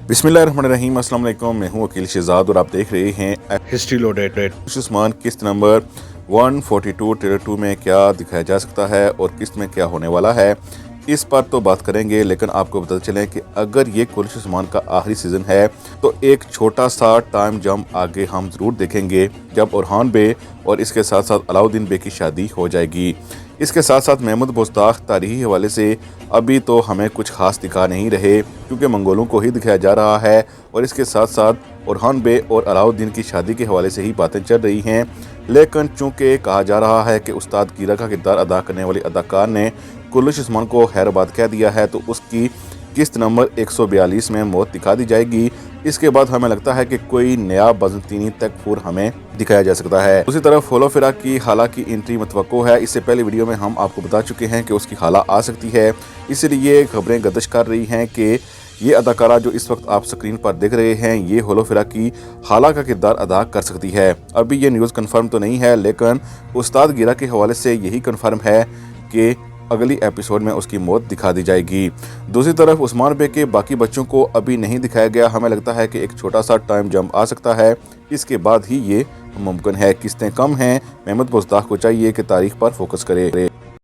बिस्मिल्लाहिर्रहमानिर्रहीम। अस्सलाम वालेकुम। मैं हूं वकील शहजाद और आप देख रहे हैं हिस्ट्री लोडेड। उस्मान किस्त नंबर 142 टेलर 2 में क्या दिखाया जा सकता है और किस्त में क्या होने वाला है, इस पर तो बात करेंगे। लेकिन आपको बताते चलें कि अगर ये कुलिश उस्मान का आखिरी सीज़न है तो एक छोटा सा टाइम जंप आगे हम ज़रूर देखेंगे जब ओरहान बे और इसके साथ साथ अलाउद्दीन बे की शादी हो जाएगी। इसके साथ साथ महमूद बुज़दाख तारीखी हवाले से अभी तो हमें कुछ खास दिखा नहीं रहे क्योंकि मंगोलों को ही दिखाया जा रहा है और इसके साथ साथ ओरहान बे और अलाउद्दीन की शादी के हवाले से ही बातें चल रही हैं। लेकिन चूँकि कहा जा रहा है कि उस्ताद कीरा का किरदार अदा करने वाली अदाकार ने कुलिश उस्मान को हैदराबाद कह दिया है तो उसकी किस्त नंबर 142 में मौत दिखा दी जाएगी। इसके बाद हमें लगता है कि कोई नया बजंतीनी तकफूर हमें दिखाया जा सकता है। दूसरी तरफ होलो फिरा की हाला की एंट्री मतवक्को है। इससे पहले वीडियो में हम आपको बता चुके हैं कि उसकी हाला आ सकती है, इसलिए खबरें गर्दिश कर रही हैं कि ये अदाकारा जो इस वक्त आप स्क्रीन पर देख रहे हैं ये होलो फिरा की हाला का किरदार अदा कर सकती है। अभी ये न्यूज़ कन्फर्म तो नहीं है लेकिन उस्ताद कीरा के हवाले से यही कन्फर्म है कि अगली एपिसोड में उसकी मौत दिखा दी जाएगी। दूसरी तरफ उस्मान बे के बाकी बच्चों को अभी नहीं दिखाया गया। हमें लगता है कि एक छोटा सा टाइम जंप आ सकता है, इसके बाद ही ये मुमकिन है। किस्तें कम हैं, महमूद बुज़दाख को चाहिए कि तारीख पर फोकस करे।